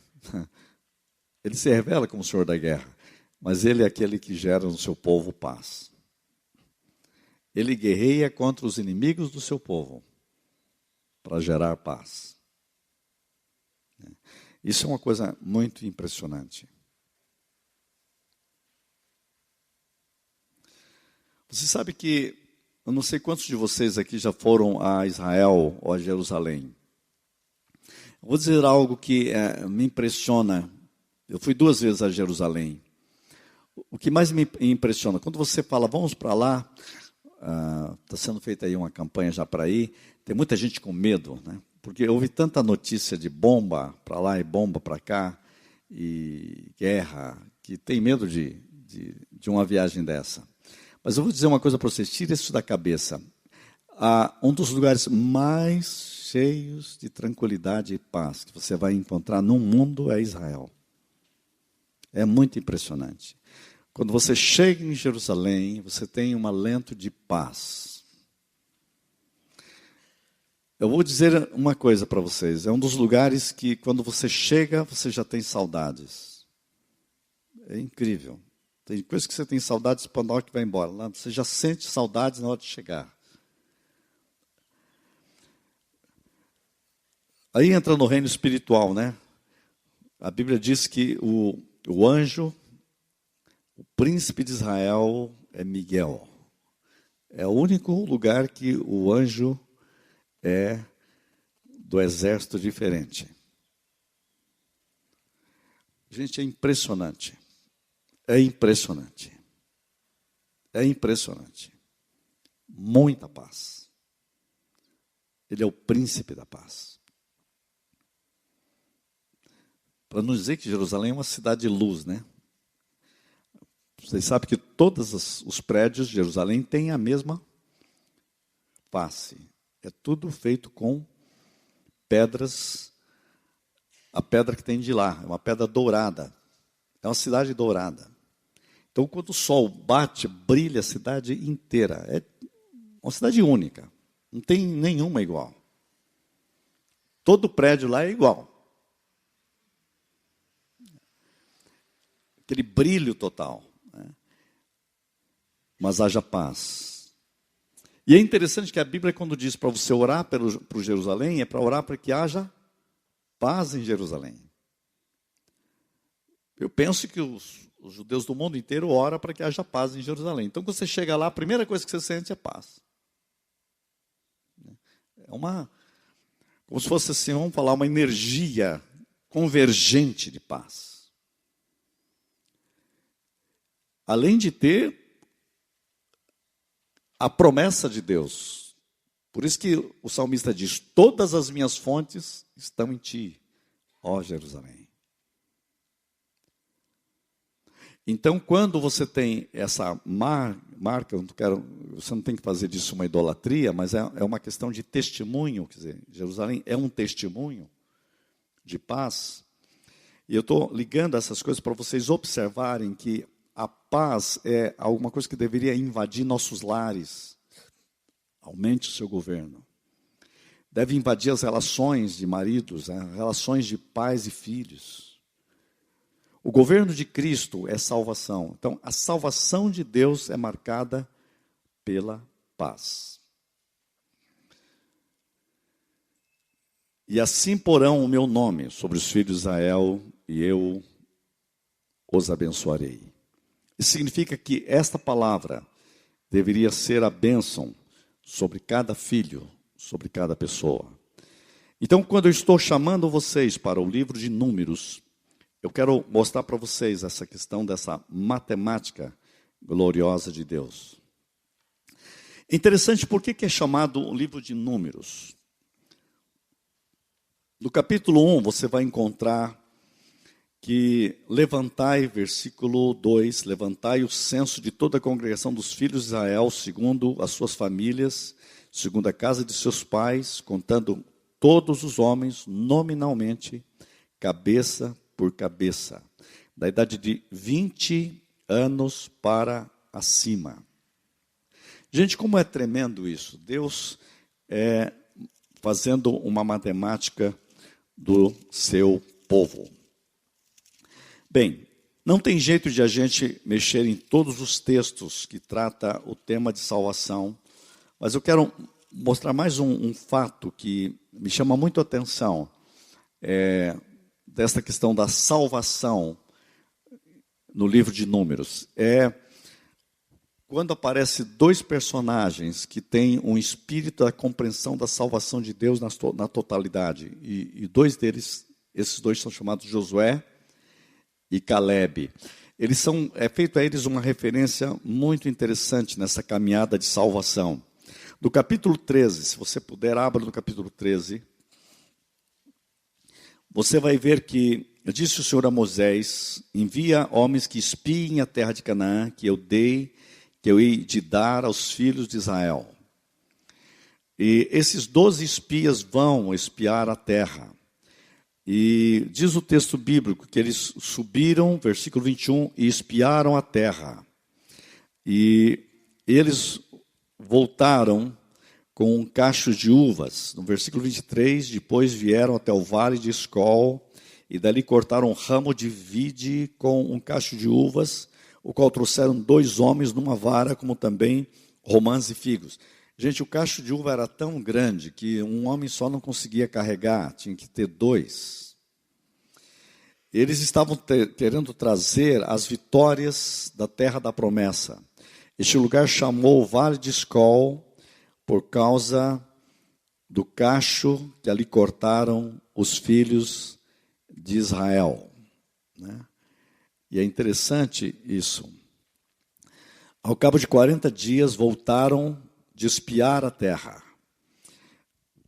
Ele se revela como o Senhor da guerra, mas Ele é aquele que gera no seu povo paz. Ele guerreia contra os inimigos do seu povo para gerar paz. Isso é uma coisa muito impressionante. Você sabe que, eu não sei quantos de vocês aqui já foram a Israel ou a Jerusalém. Eu vou dizer algo que me impressiona. Eu fui 2 vezes a Jerusalém. O que mais me impressiona, quando você fala, vamos para lá, está sendo feita aí uma campanha já para ir, tem muita gente com medo, né? Porque eu ouvi tanta notícia de bomba para lá e bomba para cá, e guerra, que tem medo de uma viagem dessa. Mas eu vou dizer uma coisa para vocês, tire isso da cabeça. Um dos lugares mais cheios de tranquilidade e paz que você vai encontrar no mundo é Israel. É muito impressionante. Quando você chega em Jerusalém, você tem um alento de paz. Eu vou dizer uma coisa para vocês. É um dos lugares que, quando você chega, você já tem saudades. É incrível. Tem coisas que você tem saudades para na hora que vai embora. Lá você já sente saudades na hora de chegar. Aí entra no reino espiritual, né? A Bíblia diz que o anjo, o príncipe de Israel é Miguel. É o único lugar que o anjo é do exército diferente. Gente, é impressionante. É impressionante. É impressionante. Muita paz. Ele é o príncipe da paz. Para não dizer que Jerusalém é uma cidade de luz, né? Vocês sabem que todos os prédios de Jerusalém têm a mesma face. É tudo feito com pedras, a pedra que tem de lá, é uma pedra dourada. É uma cidade dourada. Então, quando o sol bate, brilha a cidade inteira. É uma cidade única. Não tem nenhuma igual. Todo prédio lá é igual. Aquele brilho total. Né? Mas haja paz. E é interessante que a Bíblia, quando diz para você orar para o Jerusalém, é para orar para que haja paz em Jerusalém. Eu penso que os judeus do mundo inteiro oram para que haja paz em Jerusalém. Então, quando você chega lá, a primeira coisa que você sente é paz. É como se fosse assim, vamos falar, uma energia convergente de paz. Além de ter a promessa de Deus. Por isso que o salmista diz, todas as minhas fontes estão em ti, ó Jerusalém. Então, quando você tem essa marca, você não tem que fazer disso uma idolatria, mas é uma questão de testemunho, quer dizer, Jerusalém é um testemunho de paz. E eu estou ligando essas coisas para vocês observarem que a paz é alguma coisa que deveria invadir nossos lares. Aumente o seu governo. Deve invadir as relações de maridos, as relações de pais e filhos. O governo de Cristo é salvação. Então, a salvação de Deus é marcada pela paz. E assim porão o meu nome sobre os filhos de Israel, e eu os abençoarei. Isso significa que esta palavra deveria ser a bênção sobre cada filho, sobre cada pessoa. Então, quando eu estou chamando vocês para o livro de Números, eu quero mostrar para vocês essa questão dessa matemática gloriosa de Deus. Interessante, por que é chamado o livro de Números? No capítulo 1, você vai encontrar que levantai, versículo 2, levantai o censo de toda a congregação dos filhos de Israel, segundo as suas famílias, segundo a casa de seus pais, contando todos os homens, nominalmente, cabeça por cabeça, da idade de 20 anos para acima. Gente, como é tremendo isso. Deus fazendo uma matemática do seu povo. Bem, não tem jeito de a gente mexer em todos os textos que trata o tema de salvação, mas eu quero mostrar mais um fato que me chama muito a atenção, desta questão da salvação no livro de Números. Quando aparece dois personagens que têm um espírito da compreensão da salvação de Deus na totalidade, e dois deles, esses dois são chamados Josué e Calebe. É feito a eles uma referência muito interessante nessa caminhada de salvação. No capítulo 13, se você puder, abra no capítulo 13, você vai ver que disse o Senhor a Moisés, envia homens que espiem a terra de Canaã, que eu hei de dar aos filhos de Israel. E esses 12 espias vão espiar a terra. E diz o texto bíblico que eles subiram, versículo 21, e espiaram a terra. E eles voltaram com um cacho de uvas. No versículo 23, depois vieram até o vale de Escol, e dali cortaram um ramo de vide com um cacho de uvas, o qual trouxeram 2 homens numa vara, como também romãs e figos. Gente, o cacho de uva era tão grande que um homem só não conseguia carregar, tinha que ter 2. Eles estavam querendo trazer as vitórias da terra da promessa. Este lugar chamou o Vale de Escol por causa do cacho que ali cortaram os filhos de Israel. Né? E é interessante isso. Ao cabo de 40 dias, voltaram de espiar a terra.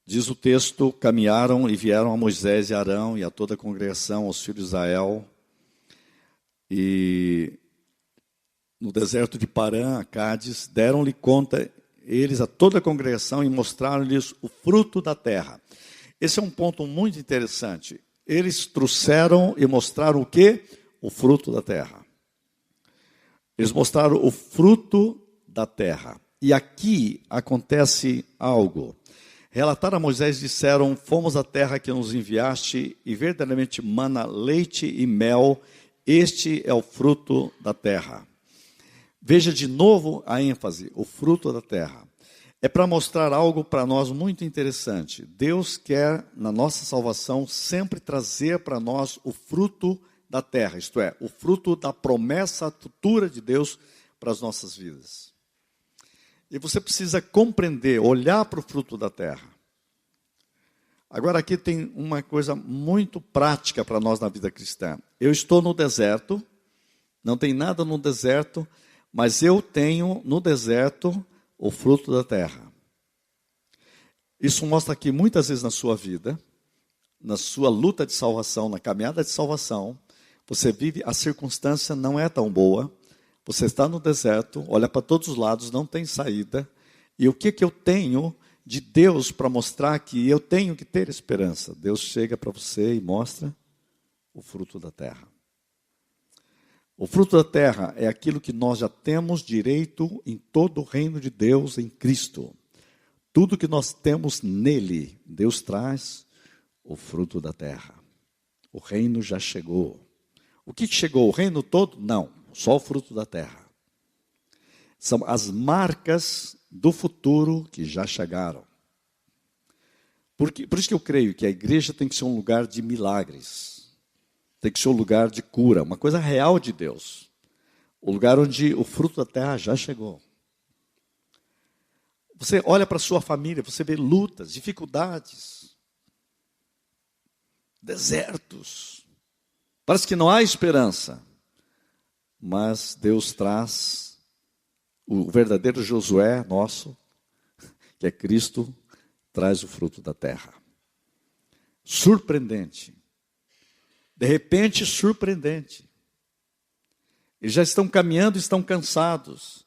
Diz o texto, caminharam e vieram a Moisés e Arão e a toda a congregação, aos filhos de Israel, e no deserto de Parã, a Cádiz, deram-lhe conta eles a toda a congregação e mostraram-lhes o fruto da terra. Esse é um ponto muito interessante. Eles trouxeram e mostraram o quê? O fruto da terra. Eles mostraram o fruto da terra. E aqui acontece algo. Relataram a Moisés, disseram, fomos à terra que nos enviaste, e verdadeiramente mana leite e mel, este é o fruto da terra. Veja de novo a ênfase, o fruto da terra. É para mostrar algo para nós muito interessante. Deus quer, na nossa salvação, sempre trazer para nós o fruto da terra, isto é, o fruto da promessa futura de Deus para as nossas vidas. E você precisa compreender, olhar para o fruto da terra. Agora aqui tem uma coisa muito prática para nós na vida cristã. Eu estou no deserto, não tem nada no deserto, mas eu tenho no deserto o fruto da terra. Isso mostra que muitas vezes na sua vida, na sua luta de salvação, na caminhada de salvação, você vive, a circunstância não é tão boa, você está no deserto, olha para todos os lados, não tem saída, e o que eu tenho de Deus para mostrar que eu tenho que ter esperança? Deus chega para você e mostra o fruto da terra. O fruto da terra é aquilo que nós já temos direito em todo o reino de Deus em Cristo. Tudo que nós temos nele, Deus traz o fruto da terra. O reino já chegou. O que chegou? O reino todo? Não, só o fruto da terra. São as marcas do futuro que já chegaram. Por isso que eu creio que a igreja tem que ser um lugar de milagres. Tem que ser um lugar de cura, uma coisa real de Deus. O lugar onde o fruto da terra já chegou. Você olha para a sua família, você vê lutas, dificuldades, desertos. Parece que não há esperança. Mas Deus traz o verdadeiro Josué nosso, que é Cristo, traz o fruto da terra. Surpreendente. De repente, surpreendente. Eles já estão caminhando, estão cansados.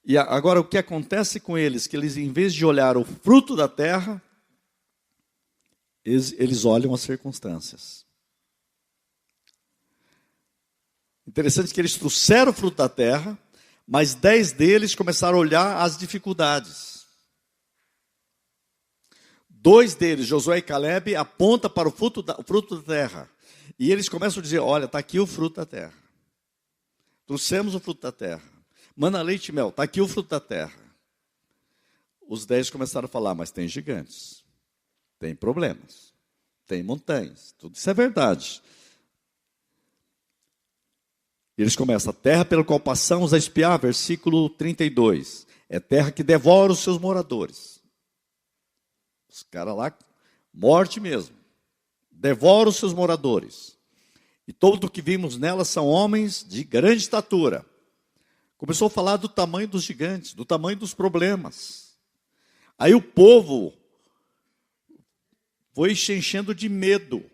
E agora o que acontece com eles? Que eles, em vez de olhar o fruto da terra, eles olham as circunstâncias. Interessante que eles trouxeram o fruto da terra, mas 10 deles começaram a olhar as dificuldades. 2 deles, Josué e Caleb, apontam para o fruto da terra. E eles começam a dizer, olha, está aqui o fruto da terra. Trouxemos o fruto da terra. Mana leite e mel, está aqui o fruto da terra. Os 10 começaram a falar, mas tem gigantes, tem problemas, tem montanhas, tudo isso é verdade. Eles começam, a terra pela qual passamos a espiar, versículo 32, é terra que devora os seus moradores. Os caras lá, morte mesmo. Devora os seus moradores. E tudo o que vimos nela são homens de grande estatura. Começou a falar do tamanho dos gigantes, do tamanho dos problemas. Aí o povo foi se enchendo de medo.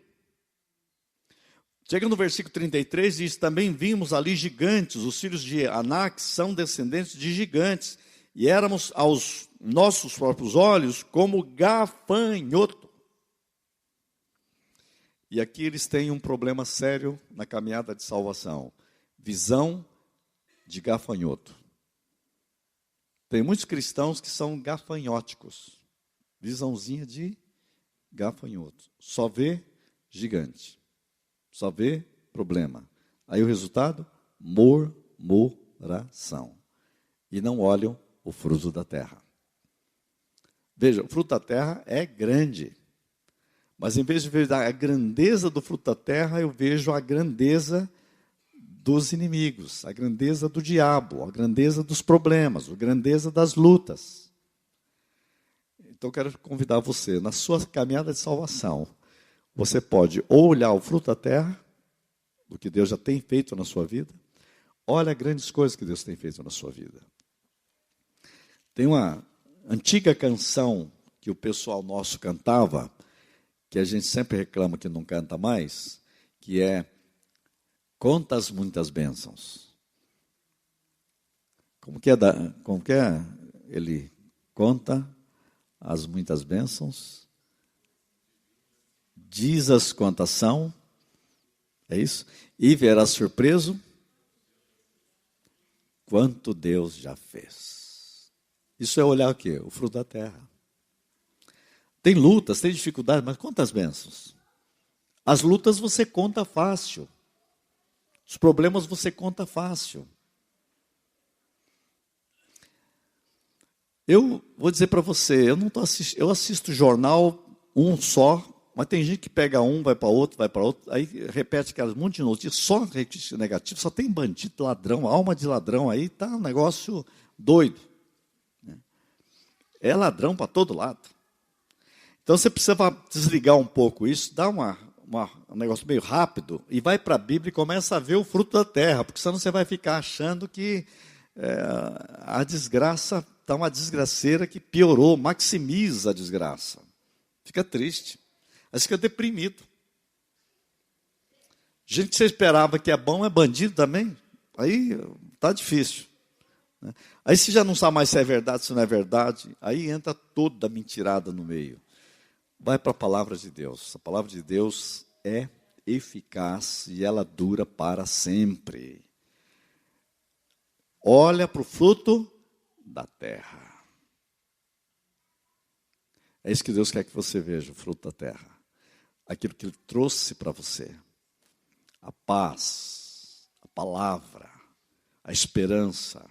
Chega no versículo 33, diz, também vimos ali gigantes, os filhos de Anak são descendentes de gigantes, e éramos aos nossos próprios olhos como gafanhoto. E aqui eles têm um problema sério na caminhada de salvação. Visão de gafanhoto. Tem muitos cristãos que são gafanhóticos. Visãozinha de gafanhoto. Só vê gigante. Só vê problema. Aí o resultado? Murmuração. E não olham o fruto da terra. Veja, o fruto da terra é grande. Mas em vez de ver a grandeza do fruto da terra, eu vejo a grandeza dos inimigos, a grandeza do diabo, a grandeza dos problemas, a grandeza das lutas. Então eu quero convidar você, na sua caminhada de salvação, você pode ou olhar o fruto da terra, do que Deus já tem feito na sua vida, olha grandes coisas que Deus tem feito na sua vida. Tem uma antiga canção que o pessoal nosso cantava, que a gente sempre reclama que não canta mais, que é Conta as muitas bênçãos. Como que é? Ele conta as muitas bênçãos, diz as quantas são, é isso? E verás surpreso quanto Deus já fez. Isso é olhar o quê? O fruto da terra. Tem lutas, tem dificuldades, mas quantas bênçãos? As lutas você conta fácil. Os problemas você conta fácil. Eu vou dizer para você, eu assisto jornal um só, mas tem gente que pega um, vai para outro, aí repete aquelas monte de notícias, só notícia negativa, só tem bandido, ladrão, alma de ladrão, aí tá um negócio doido. É ladrão para todo lado. Então você precisa desligar um pouco isso, dar um negócio meio rápido e vai para a Bíblia e começa a ver o fruto da terra, porque senão você vai ficar achando que a desgraça está uma desgraceira que piorou, maximiza a desgraça. Fica triste. Aí fica deprimido. Gente que você esperava que é bom é bandido também. Aí está difícil. Aí você já não sabe mais se é verdade, se não é verdade. Aí entra toda a mentirada no meio. Vai para a palavra de Deus. A palavra de Deus é eficaz e ela dura para sempre. Olha para o fruto da terra. É isso que Deus quer que você veja, o fruto da terra. Aquilo que Ele trouxe para você. A paz, a palavra, a esperança,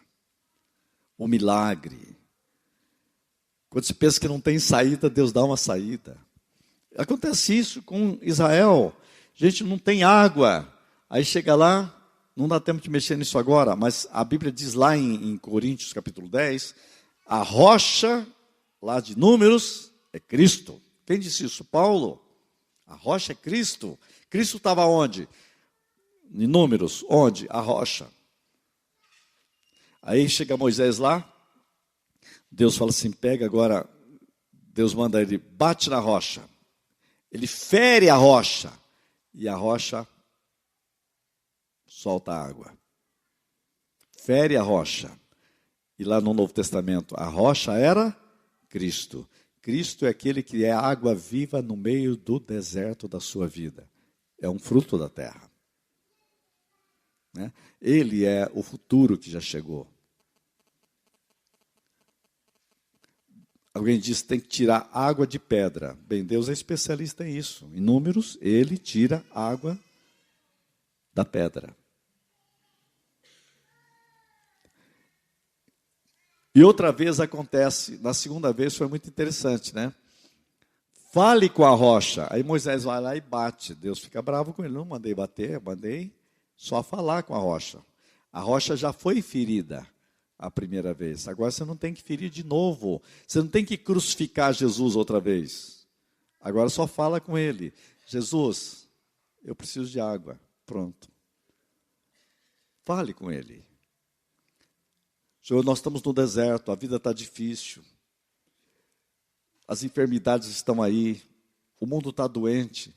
o milagre. Quando você pensa que não tem saída, Deus dá uma saída. Acontece isso com Israel. Gente, não tem água. Aí chega lá, não dá tempo de mexer nisso agora, mas a Bíblia diz lá em Coríntios, capítulo 10, a rocha, lá de Números, é Cristo. Quem disse isso? Paulo. A rocha é Cristo. Cristo estava onde? Em Números. Onde? A rocha. Aí chega Moisés lá, Deus fala assim, pega agora, Deus manda ele, bate na rocha. Ele fere a rocha. E a rocha solta água. Fere a rocha. E lá no Novo Testamento, a rocha era Cristo. Cristo é aquele que é a água viva no meio do deserto da sua vida. É um fruto da terra. Né? Ele é o futuro que já chegou. Alguém diz que tem que tirar água de pedra. Bem, Deus é especialista em isso. Em Números, Ele tira água da pedra. E outra vez acontece, na segunda vez foi muito interessante, né? Fale com a rocha. Aí Moisés vai lá e bate. Deus fica bravo com ele. Não mandei bater, mandei só falar com a rocha. A rocha já foi ferida a primeira vez. Agora você não tem que ferir de novo. Você não tem que crucificar Jesus outra vez. Agora só fala com ele. Jesus, eu preciso de água. Pronto. Fale com ele. Senhor, nós estamos no deserto, a vida está difícil. As enfermidades estão aí. O mundo está doente.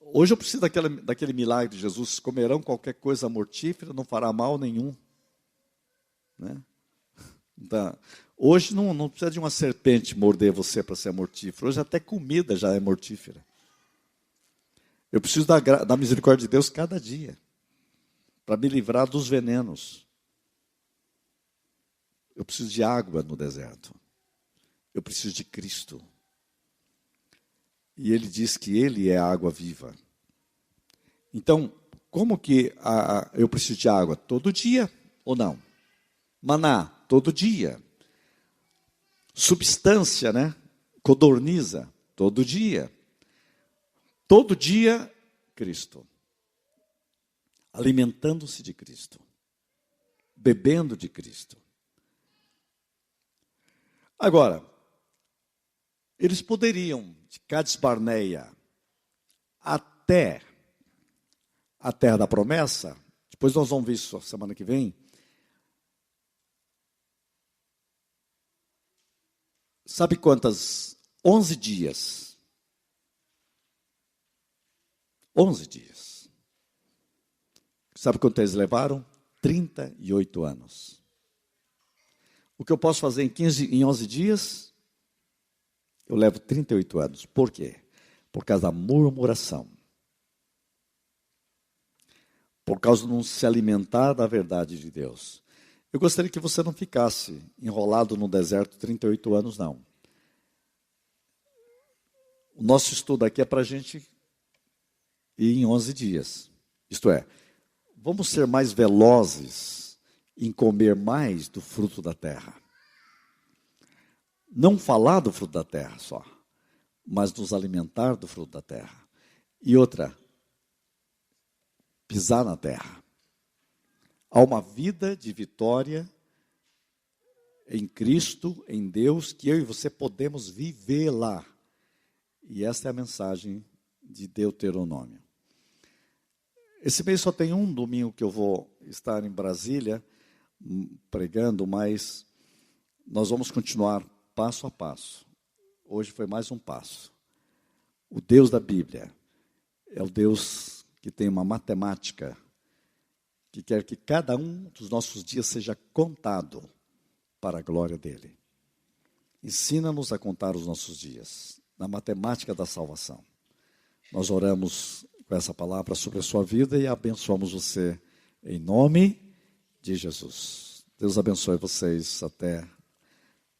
Hoje eu preciso daquele milagre de Jesus. Comerão qualquer coisa mortífera, não fará mal nenhum. Né? Então, hoje não precisa de uma serpente morder você para ser mortífero. Hoje até comida já é mortífera. Eu preciso da misericórdia de Deus cada dia. Para me livrar dos venenos. Eu preciso de água no deserto. Eu preciso de Cristo. E Ele diz que Ele é a água viva. Então, como que eu preciso de água? Todo dia ou não? Maná, todo dia. Substância, né? Codorniza, todo dia. Todo dia, Cristo. Alimentando-se de Cristo. Bebendo de Cristo. Agora, eles poderiam, de Cades Barneia até a terra da promessa, depois nós vamos ver isso semana que vem, Sabe quantas? 11 dias. 11 dias. Sabe quanto eles levaram? 38 anos. O que eu posso fazer em 11 dias? Eu levo 38 anos. Por quê? Por causa da murmuração. Por causa de não se alimentar da verdade de Deus. Eu gostaria que você não ficasse enrolado no deserto 38 anos, não. O nosso estudo aqui é para a gente ir em 11 dias. Isto é, vamos ser mais velozes em comer mais do fruto da terra. Não falar do fruto da terra só, mas nos alimentar do fruto da terra. E outra, pisar na terra. Há uma vida de vitória em Cristo, em Deus, que eu e você podemos viver lá. E esta é a mensagem de Deuteronômio. Esse mês só tem um domingo que eu vou estar em Brasília pregando, mas nós vamos continuar passo a passo. Hoje foi mais um passo. O Deus da Bíblia é o Deus que tem uma matemática que quer que cada um dos nossos dias seja contado para a glória dele. Ensina-nos a contar os nossos dias, na matemática da salvação. Nós oramos com essa palavra sobre a sua vida e abençoamos você em nome de Jesus. Deus abençoe vocês até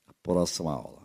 a próxima aula.